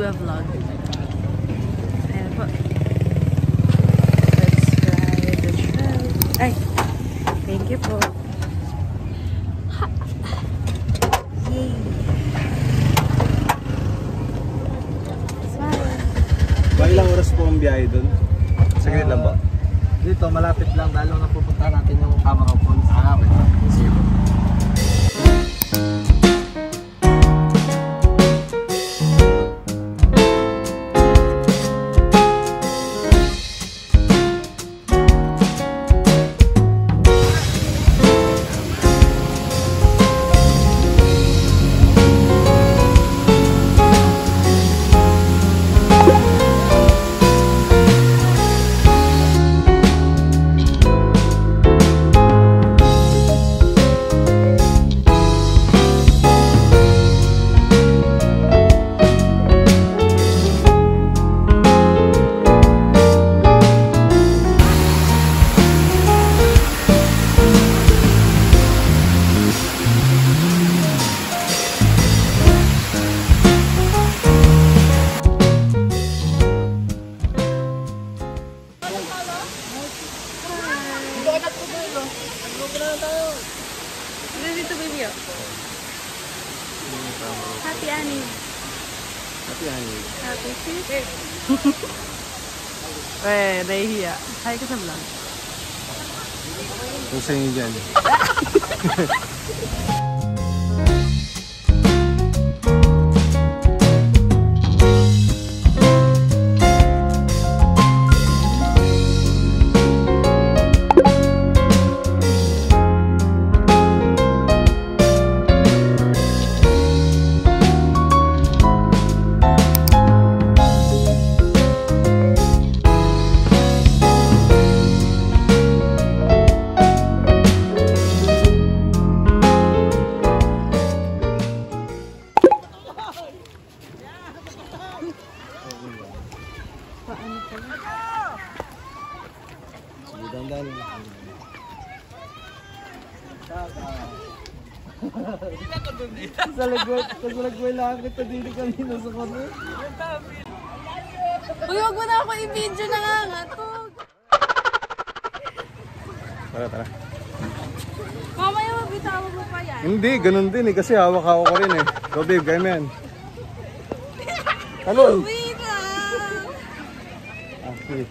a vlog. Ayan po. Let's ride the trail. Ay! Thank you po. Ha! Yay! Smile! Ba ilang oras po ang biyahe doon? Saglit lang ba? Dito, malapit lang. Dahil na pupunta natin yung camera phone. Okay. Sige po. Dito baby. Happy Annie. Happy Annie. Happy Tuesday. Nahihiya. Hi ka sa vlog. Kung sa inyo dyan. Dandan. Sa lagway lang kita dito kanina sa kone. Uy, wag mo na ako i-video, nangangatog. Tara. Mamaya mabitawa mo pa yan. Hindi, ganun din eh. Kasi hawak-hawak ko rin eh. So babe, kaya mo yan. Talon! Wait lang. Ah, sige.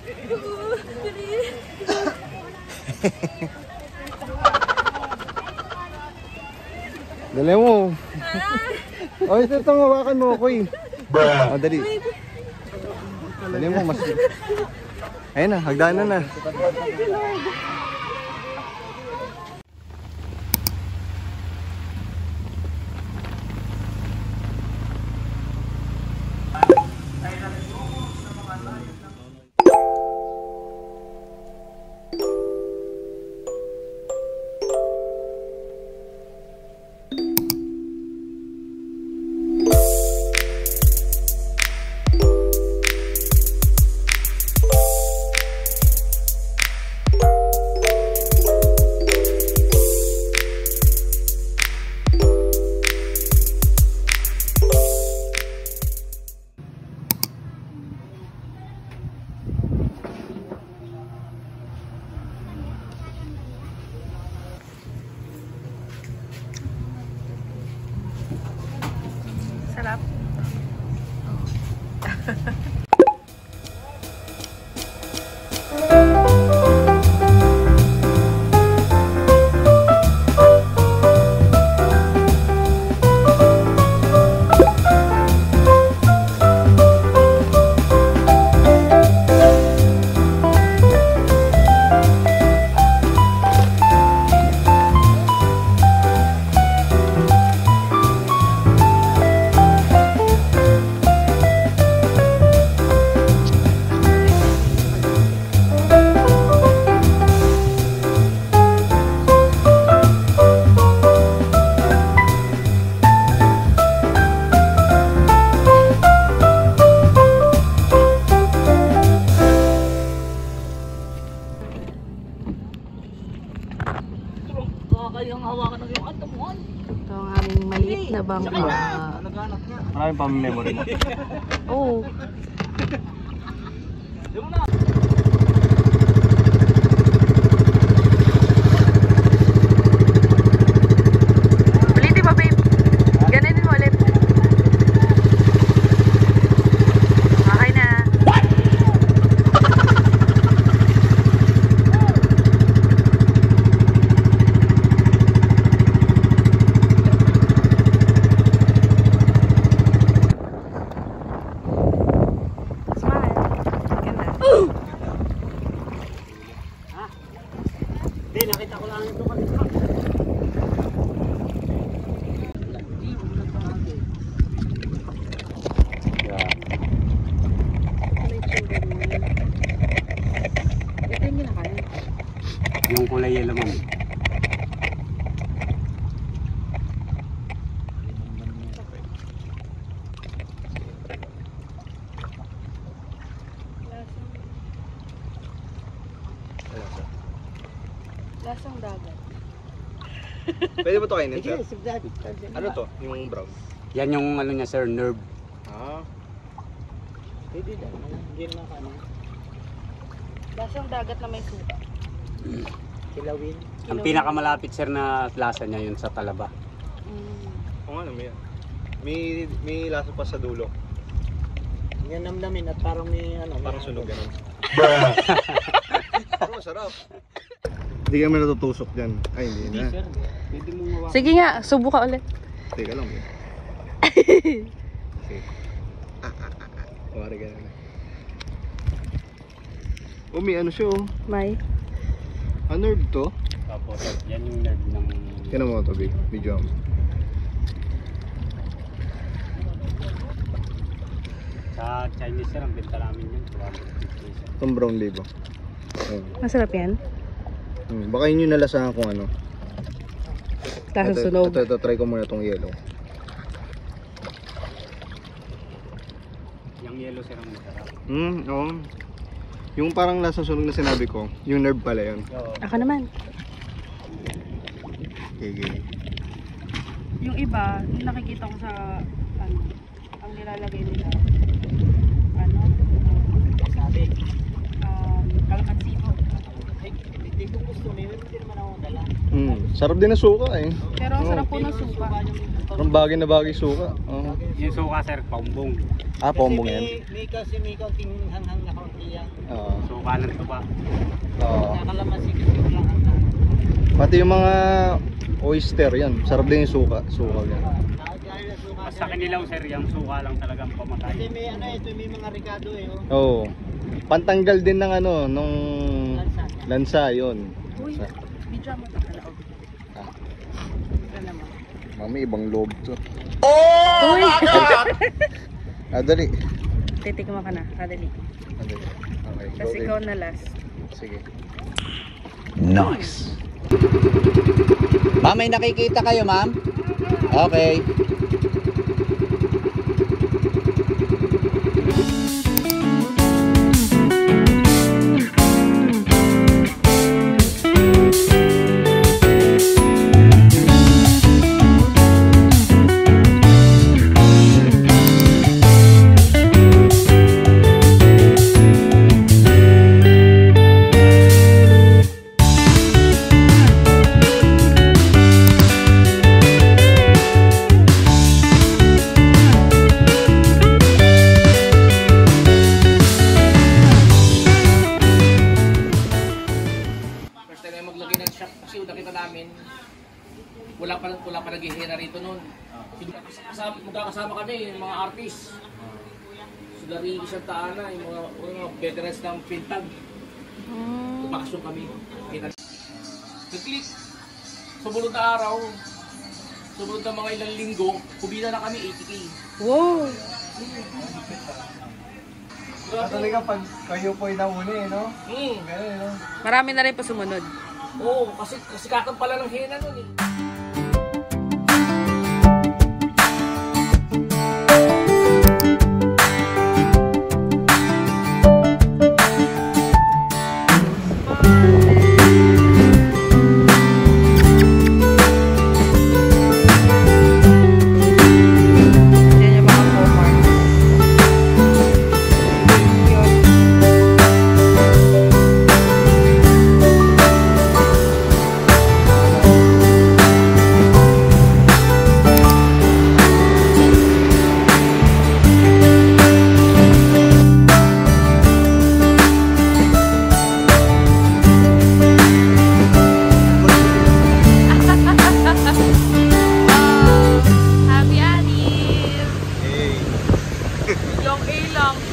Dali mo. Oh, ito itong hawakan mo ako eh. Oh, dali. Dali mo, mas... Ayun na, hagdanan na. Sarap. Kayang hawakan ng yung ato mo. Ito ang aming maliit na bangka. Maraming pang-memory mo. Oo. Ulitin mo, babe. Ganunin mo ulit. Okay na. Smile. Ganda. Hindi, nakita ko lang ito kanina. Ito yung ginakain. Yung kulay yellow, ma'am. Lasang dagat. Pwede ba ito kainin, sir? Sige, sige. Ano to? Yung brown? Yan yung ano niya, sir, nerve. Ah. Hindi naman kano. Lasang dagat na may suka. Kilawin. Ang pinakamalapit, sir, na lasa niya yun sa talaba. Oo nga naman yan. May lasa pa sa dulo. Yan namnamin at parang may ano. Parang sunog ganun. Pero masarap. Hindi kami natutusok dyan. Ay, hindi na. Sir, pwede mong mawa. Sige nga, subo ka ulit. Teka lang. Sige. Kumari ka na. Oh, may ano siya oh. May. Nerve to? Opo, sir. Yan yung nerve ng... Kaya mo ito, big. Video mo. Sa Chinese, sir, ang benta namin yun. 250, sir. Itong brown label. Ayun. Masarap yan. Baka yun yung nalasahan kung ano. Lasang sunog. Ito, try ko muna itong yellow. Yung yellow, sir, ang masarap. Oo. Yung parang lasang sunog na sinabi ko, yung nerve pala yun. Oo. Ako naman. Okay. Yung iba, yung nakikita ko sa ano, ang nilalagay nila. Ano? Sabi. Kalamansi po. Ay, hindi ko gusto. Hindi naman ako dala. Sarap din ng suka eh. Pero ang sarap po ng suka. Parang bagay na bagay suka. Oo. Yung suka, sir, paumbong. Pombong yan. Kasi may kaunting hanghang na kaunti yan. Oo. Suka ng tuba. Oo. Nakalamansi kasi wala hanghang. Pati yung mga oyster yan. Sarap din yung suka. Suka yan. Dahil na suka. Sa kanilaw, sir, yung suka lang talagang Kasi pamatay. may ano ito, may mga ricado eh. Oh. Oo. Pantanggal din ng ano, nung lansa yun. Uy, medyo mo sa kalaog. Ah. Ano mo? Mami, ibang loob to. Uy! Dali. Titikman ka na, kadali. Dali. Okay, go Kasi din. ikaw na last. Sige. Nice. Ma'am, may nakikita kayo, ma'am? Okay. wala pa naghihira rito noon. Magkakasama kami, yung mga artist. Sila rin isang taana, yung mga veterans ng Pintag. Bakasyon kami. Nag-click. Sumunod na araw, sumunod na mga ilang linggo, kumita na kami 80K. Wow! Talaga pag kayo po inauni eh, no? Ganun, no? Marami na rin pa sumunod. Oo, kasi kakampala ng hena noon eh. Yan yung mga Hanggang A lang.